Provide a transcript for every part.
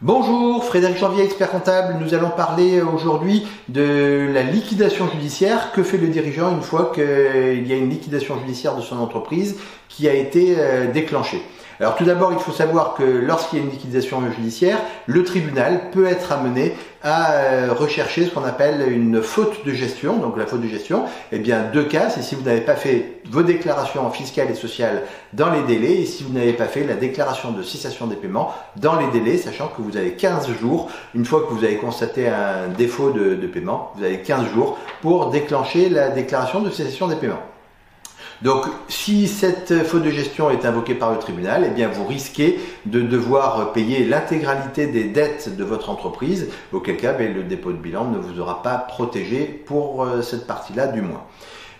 Bonjour, Frédéric Janvier, expert comptable. Nous allons parler aujourd'hui de la liquidation judiciaire. Que fait le dirigeant une fois qu'il y a une liquidation judiciaire de son entreprise qui a été déclenchée? Alors tout d'abord, il faut savoir que lorsqu'il y a une liquidation judiciaire, le tribunal peut être amené à rechercher ce qu'on appelle une faute de gestion. Donc la faute de gestion, eh bien deux cas, c'est si vous n'avez pas fait vos déclarations fiscales et sociales dans les délais et si vous n'avez pas fait la déclaration de cessation des paiements dans les délais, sachant que vous avez 15 jours, une fois que vous avez constaté un défaut de paiement, vous avez 15 jours pour déclencher la déclaration de cessation des paiements. Donc, si cette faute de gestion est invoquée par le tribunal, eh bien, vous risquez de devoir payer l'intégralité des dettes de votre entreprise, auquel cas, le dépôt de bilan ne vous aura pas protégé pour cette partie-là du moins.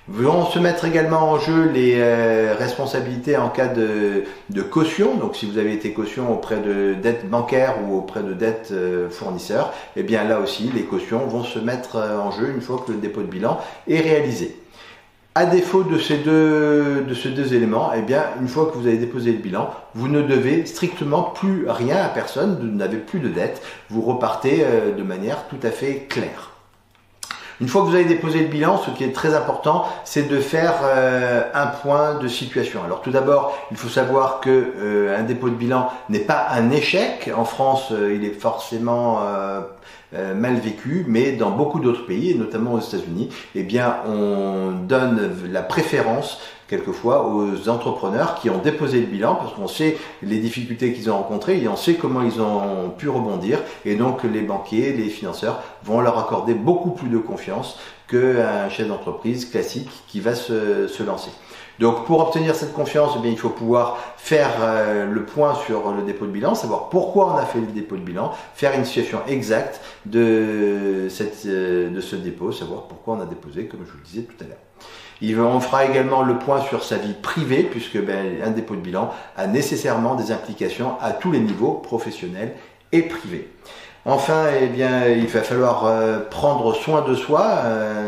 Vont se mettre également en jeu les responsabilités en cas de caution. Donc, si vous avez été caution auprès de dettes bancaires ou auprès de dettes fournisseurs, eh bien, là aussi, les cautions vont se mettre en jeu une fois que le dépôt de bilan est réalisé. À défaut de ces deux éléments, eh bien, une fois que vous avez déposé le bilan, vous ne devez strictement plus rien à personne, vous n'avez plus de dette, vous repartez de manière tout à fait claire. Une fois que vous avez déposé le bilan, ce qui est très important, c'est de faire un point de situation. Alors tout d'abord, il faut savoir que un dépôt de bilan n'est pas un échec. En France, il est forcément mal vécu, mais dans beaucoup d'autres pays, et notamment aux États-Unis, eh bien, on donne la préférence quelquefois aux entrepreneurs qui ont déposé le bilan parce qu'on sait les difficultés qu'ils ont rencontrées et on sait comment ils ont pu rebondir, et donc les banquiers, les financeurs vont leur accorder beaucoup plus de confiance qu'un chef d'entreprise classique qui va se lancer. Donc pour obtenir cette confiance, eh bien, il faut pouvoir faire le point sur le dépôt de bilan, savoir pourquoi on a fait le dépôt de bilan, faire une situation exacte de ce dépôt, savoir pourquoi on a déposé, comme je vous le disais tout à l'heure. On fera également le point sur sa vie privée, puisque un dépôt de bilan a nécessairement des implications à tous les niveaux, professionnels et privés. Enfin, eh bien, il va falloir prendre soin de soi.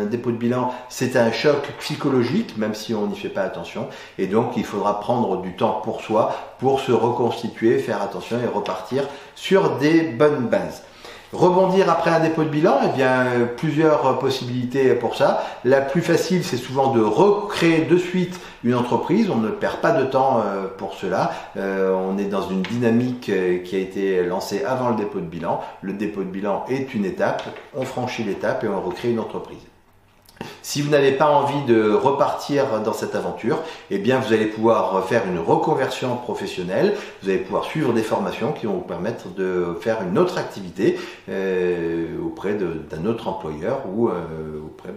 Un dépôt de bilan, c'est un choc psychologique, même si on n'y fait pas attention. Et donc, il faudra prendre du temps pour soi, pour se reconstituer, faire attention et repartir sur des bonnes bases. Rebondir après un dépôt de bilan, eh bien, plusieurs possibilités pour ça. La plus facile, c'est souvent de recréer de suite une entreprise. On ne perd pas de temps pour cela. On est dans une dynamique qui a été lancée avant le dépôt de bilan. Le dépôt de bilan est une étape. On franchit l'étape et on recrée une entreprise. Si vous n'avez pas envie de repartir dans cette aventure, eh bien vous allez pouvoir faire une reconversion professionnelle, vous allez pouvoir suivre des formations qui vont vous permettre de faire une autre activité auprès d'un autre employeur ou auprès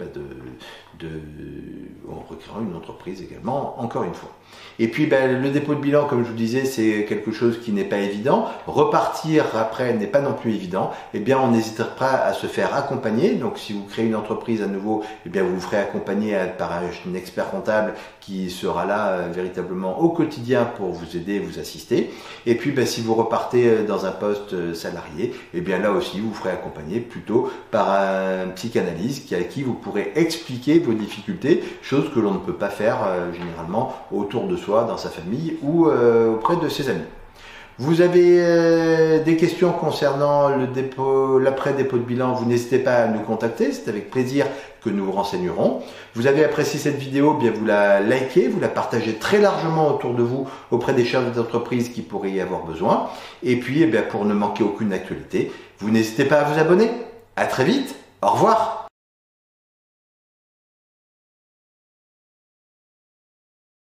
en recréant une entreprise également, encore une fois. Et puis le dépôt de bilan, comme je vous disais, c'est quelque chose qui n'est pas évident. Repartir après n'est pas non plus évident. Eh bien, on n'hésitera pas à se faire accompagner. Donc, si vous créez une entreprise à nouveau, eh bien, vous vous ferez accompagner par un expert comptable qui sera là véritablement au quotidien pour vous aider, vous assister. Et puis, si vous repartez dans un poste salarié, eh bien, là aussi, vous vous ferez accompagner plutôt par un psychanalyste à qui vous pourrez expliquer vos difficultés, chose que l'on ne peut pas faire généralement autour de soi, dans sa famille ou auprès de ses amis. Vous avez des questions concernant l'après-dépôt de bilan, vous n'hésitez pas à nous contacter, c'est avec plaisir que nous vous renseignerons. Vous avez apprécié cette vidéo, bien vous la likez, vous la partagez très largement autour de vous auprès des chefs d'entreprise qui pourraient y avoir besoin. Et puis, pour ne manquer aucune actualité, vous n'hésitez pas à vous abonner. À très vite, au revoir.